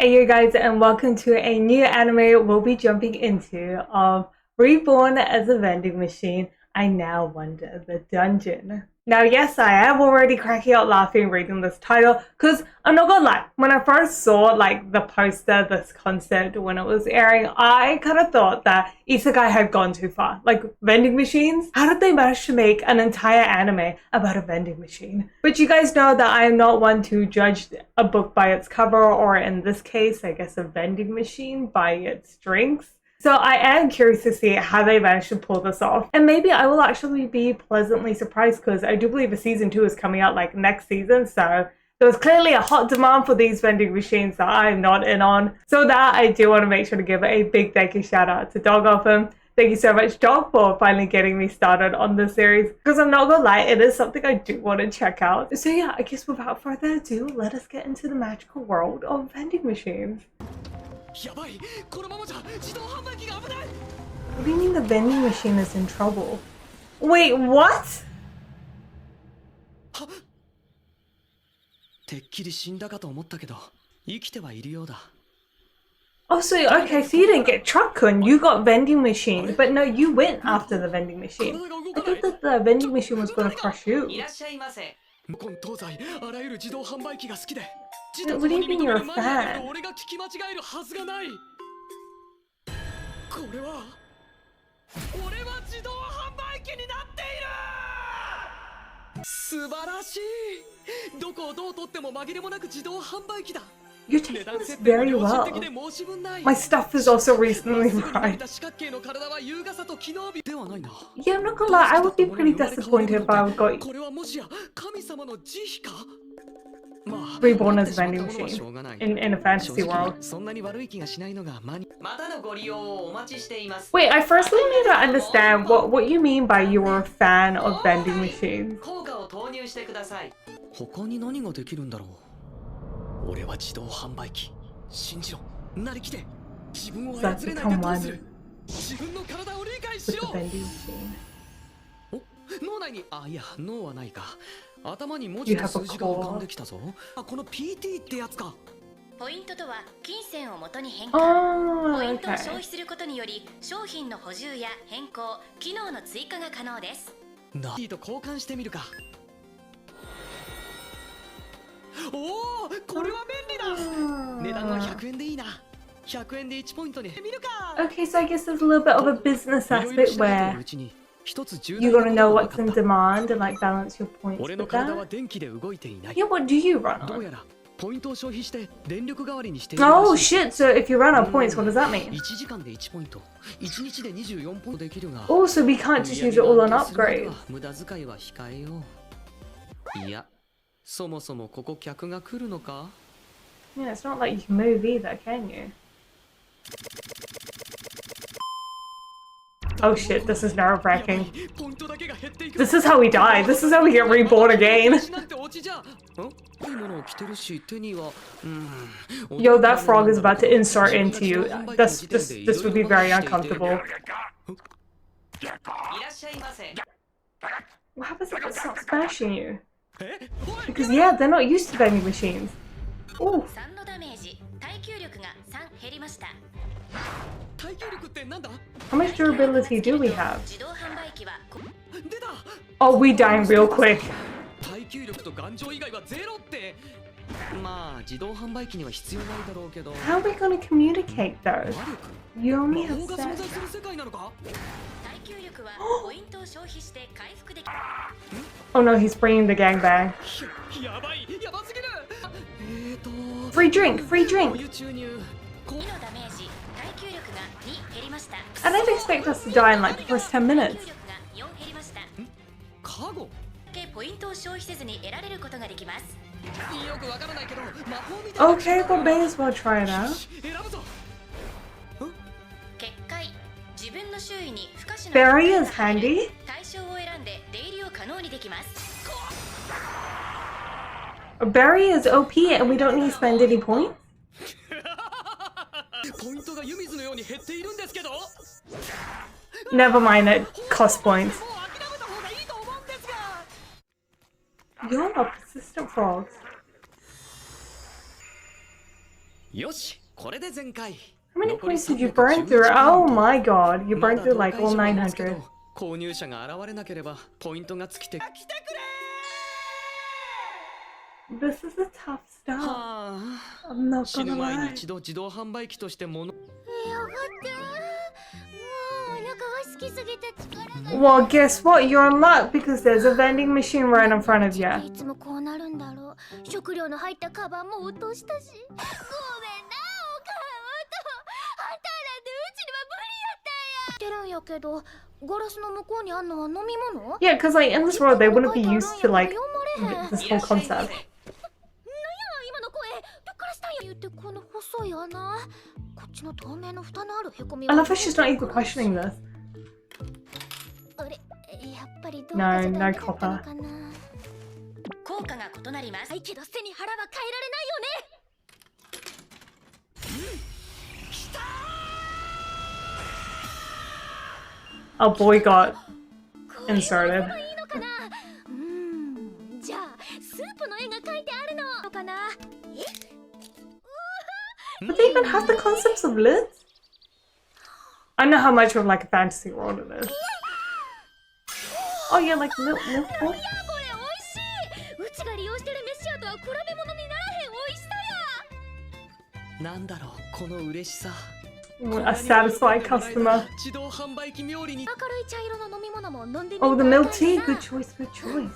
Hey you guys, and welcome to a new anime we'll be jumping into of Reborn as a vending machine. I now wonder the dungeon. Now yes, I am already cracking out laughing reading this title because I'm not gonna lie, when I first saw the poster, this concept when it was airing, I kind of thought that Isekai had gone too far. Like vending machines? How did they manage to make an entire anime about a vending machine? But you guys know that I am not one to judge a book by its cover, or in this case, I guess a vending machine by its drinks. So I am curious to see how they managed to pull this off. And maybe I will actually be pleasantly surprised because I do believe a season 2 is coming out next season. So there was clearly a hot demand for these vending machines that I'm not in on. So that I do want to make sure to give a big thank you shout out to Docholphan. Thank you so much, Doc, for finally getting me started on this series. Because I'm not gonna lie, it is something I do want to check out. So yeah, I guess without further ado, let us get into the magical world of vending machines. What do you mean the vending machine is in trouble? Wait, what? Oh, so okay, so you didn't get Truck-kun, you got vending machine, but no, you went after the vending machine. I thought that the vending machine was gonna crush you. What do you mean you're a fan? You're taking this very well. My stuff is also recently right. Yeah, I'm not gonna lie, I would be pretty disappointed if I got Reborn as a vending machine in a fantasy world. Wait, I firstly need to understand what you mean by you were a fan of vending machines. That's become one with the vending machine. You have a core. Oh, okay, so I guess there's a little bit of a business aspect where you gotta know what's in demand and balance your points with that. Yeah, what do you run on? Oh shit, so if you run on points, what does that mean? Oh, so we can't just use it all on upgrades. Yeah, it's not like you can move either, can you? Oh shit, this is nerve-wracking. This is how we die. This is how we get reborn again. Yo, that frog is about to insert into you. This would be very uncomfortable. What happens if it stops smashing you? Because yeah, they're not used to vending machines. Ooh. How much durability do we have? Oh, we dying real quick. How are we gonna communicate though? You only have sex. Oh no, he's bringing the gangbang. Free drink, free drink. I didn't expect us to die in the first 10 minutes. Okay, well may as well try it out. Berry is handy. A berry is OP and we don't need to spend any points? Never mind, it costs points. You're persistent frogs. How many points did you burn through? Oh my god, you burned through like all 900. This is a tough start. I'm not gonna lie. Well, guess what? You're in luck because there's a vending machine right in front of you. Yeah, because like in this world they wouldn't be used to like this whole concept. I love how she's not even questioning this. No, no copper. Oh, boy got inserted. But they even have the concepts of lids? I know how much of like a fantasy world it is. Oh yeah, like milk. A satisfied customer. Oh, the milk tea. Good choice, good choice.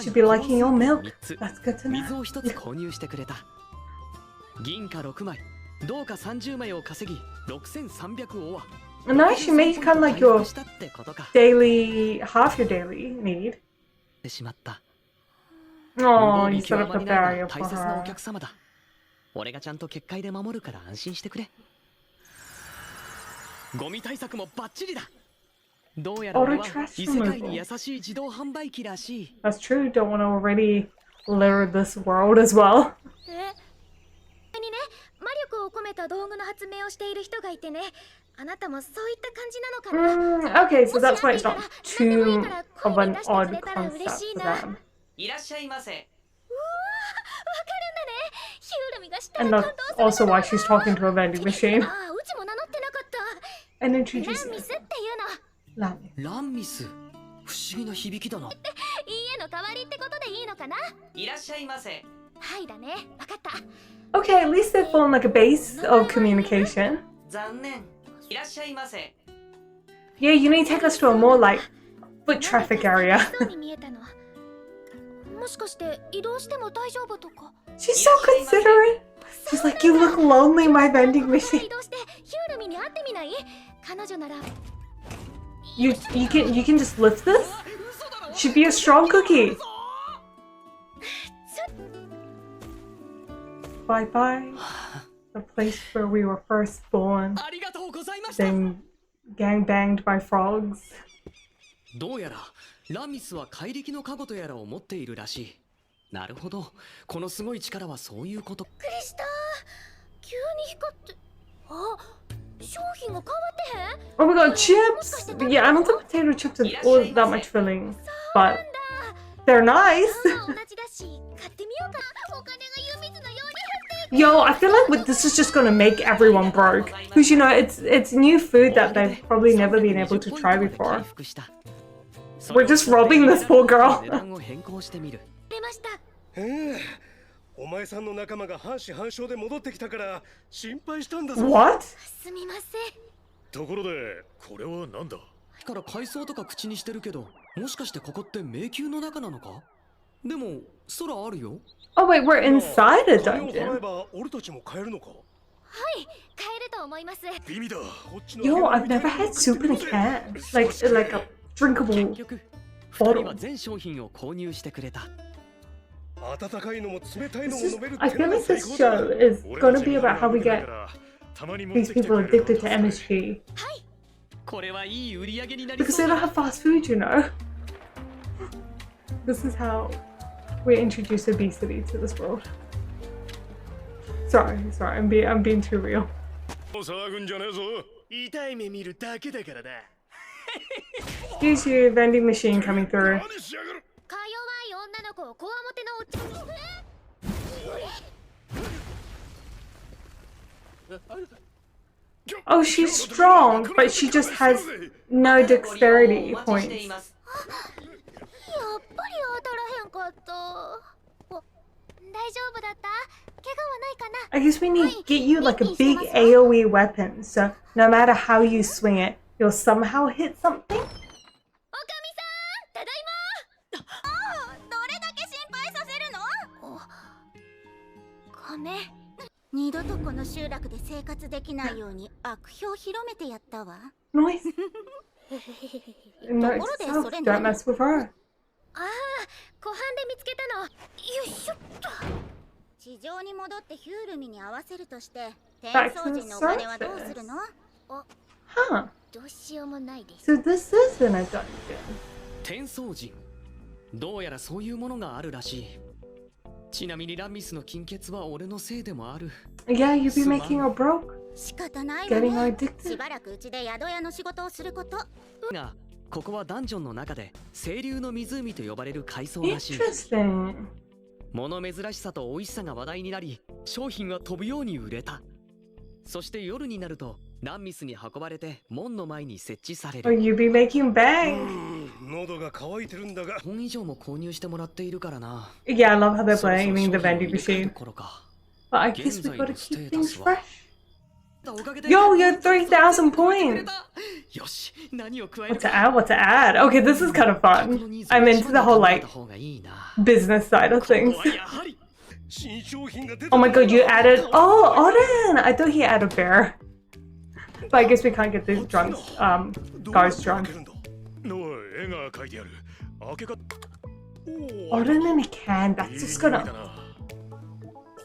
Should be liking your milk. That's good to know. Nice, you made kind of like your daily, half your daily need. Oh, you set up the barrier for her. Auto trash removal. That's true, don't want to already litter this world as well. Okay, so that's why it's not too of an odd concept for them. And that's also why she's talking to a vending machine. And introducing us. Okay, at least they form like a base of communication. Yeah, you need to take us to a more like foot traffic area. She's so considerate. She's like, you look lonely, my vending machine. You can just lift this? She'd be a strong cookie. Bye bye. The place where we were first born. Then gang banged by frogs. Oh my god, chips! Yeah, I don't think potato chips are all that much filling, but they're nice. Yo, I feel like this is just gonna make everyone broke. Because you know, it's new food that they've probably never been able to try before. We're just robbing this poor girl. What? Oh wait, we're inside a dungeon. Yo, I've never had soup in a can. Like a drinkable bottle. I feel like this show is gonna be about how we get these people addicted to MSG. Because they don't have fast food, you know. This is how we introduce obesity to this world. Sorry, I'm being too real. Here's your vending machine coming through. Oh, she's strong, but she just has no dexterity points. I guess we need to get you like a big AoE weapon, so no matter how you swing it, you'll somehow hit something. Nice. No, itself, don't mess with her. Back to the surface. Huh. So this is in a dungeon. 転送人どうやらそういうものがあるらしい。ちなみにラミスの金欠は俺のせいでもある。Yeah, you be making her broke. 仕方ないわ Getting ね。 her addicted. しばらくうちで宿屋の仕事をすること。が、ここはダンジョンの中で清流の湖と呼ばれる海藻らしい。Interesting. 物珍しさと美味しさが話題になり、商品は飛ぶように売れた。そして夜になるとランミスに運ばれて門の前に設置され Or る。 you be making bang. 喉が渇いてるんだが。本以上も購入してもらっているからな。 Yeah, I love how they're そろそろ blaming the 商品を vending 入れ替える machine. 頃か。 But I guess we 現在 gotta のステ keep ータ things スは fresh. おかげで Yo, you're 3,000 points. よし、何を加える What to か。 add? What to add? Okay, this is kind of fun. I'm into the whole like business side of things. ここはやはり Oh my god, you added. Oh, Odin! I thought he added bear. But I guess we can't get these drunk guards drunk. Odin in a can. That's just gonna.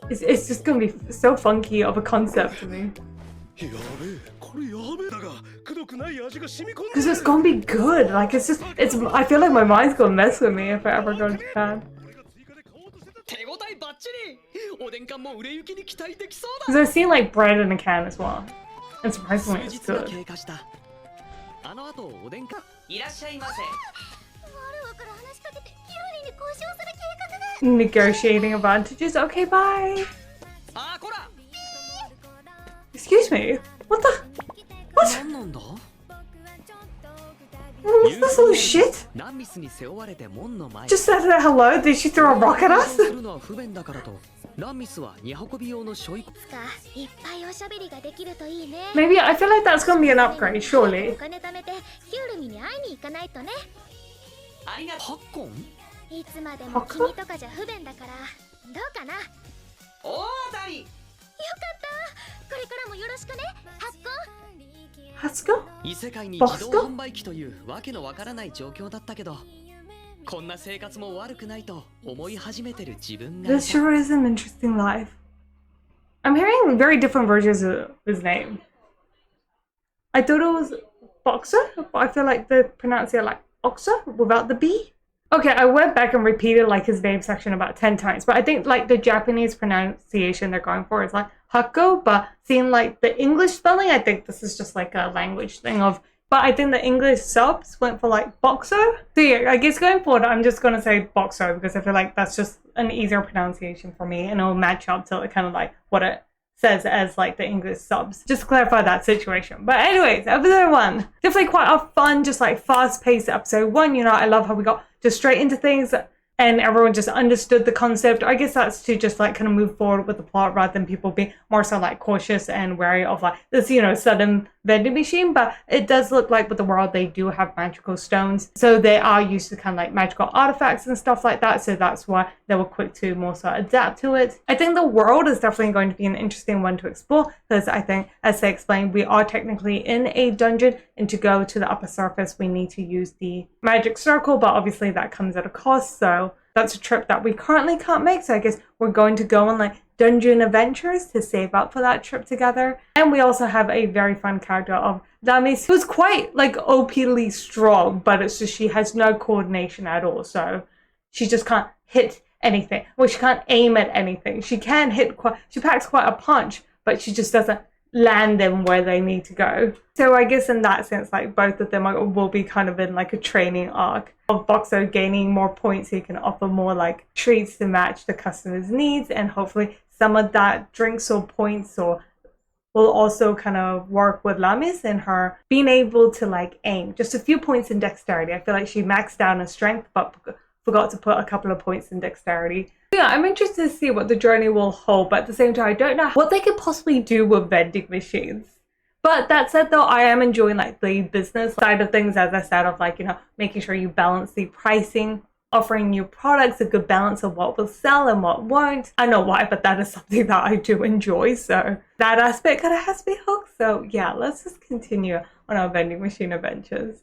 It's just gonna be so funky of a concept to me. Because it's gonna be good. Like it's just. I feel like my mind's gonna mess with me if I ever go to Japan. 手応えバッチリ。おでん缶も売れ行きに期待できそうだ。 Because I've seen like bread in a can as well. And surprisingly, it's 数日が good. 経過した。あの後おでん缶いらっしゃいませ。 Negotiating advantages. Okay, bye. あ、こら。 Excuse me. What the? What? 何なんだ？ What's this little shit? ランミスに背負われて門の前。 Just said hello. Did she throw a rock at us? するのは不便だからと。ランミスは荷運び用のしょい。 Maybe I feel like that's gonna be an upgrade, surely. ありがとう。8コン？いつまでも君とかじゃ不便だからどうかな。大当たり。よかった。これからもよろしくね。Let's go. 異世界に自動販売機というわけのわからない状況だったけど、こんな生活も悪くないと思い始めてる自分がい This た。 sure is an interesting life. I'm hearing very different versions of his name. I thought it was Boxer, but I feel like they pronounce it like Boxer without the B. Okay, I went back and repeated like his name section about 10 times, but I think like the Japanese pronunciation they're going for is like Hakko, but seeing like the English spelling, I think this is just like a language thing of, but I think the English subs went for like Boxer. So yeah, I guess going forward, I'm just gonna say Boxer because I feel like that's just an easier pronunciation for me and it'll match up to kind of like what it says as like the English subs. Just to clarify that situation. But anyways, episode 1. Definitely quite a fun, just like fast-paced episode 1. You know, I love how we got just straight into things and everyone just understood the concept. I guess that's to just like kind of move forward with the plot rather than people being more so like cautious and wary of like this, you know, sudden vending machine. But it does look like with the world they do have magical stones, so they are used to kind of like magical artifacts and stuff like that, so that's why they were quick to more so adapt to it. I think the world is definitely going to be an interesting one to explore because I think, as they explained, we are technically in a dungeon and to go to the upper surface we need to use the magic circle, but obviously that comes at a cost, so that's a trip that we currently can't make. So I guess we're going to go on like dungeon adventures to save up for that trip together. And we also have a very fun character of Damis, who's quite like OP'ly strong, but it's just she has no coordination at all. So she just can't hit anything. Well, she can't aim at anything. She can hit she packs quite a punch, but she just doesn't land them where they need to go. So I guess in that sense, like both of them will be kind of in like a training arc of Boxer gaining more points so he can offer more like treats to match the customer's needs, and hopefully some of that drinks or points or will also kind of work with Lamis and her being able to like aim. Just a few points in dexterity. I feel like she maxed down her strength but forgot to put a couple of points in dexterity. Yeah, I'm interested to see what the journey will hold, but at the same time I don't know what they could possibly do with vending machines. But that said though, I am enjoying like the business side of things, as I said, of like, you know, making sure you balance the pricing, offering new products, a good balance of what will sell and what won't. I know why, but that is something that I do enjoy, so that aspect kind of has me hooked. So yeah, let's just continue on our vending machine adventures.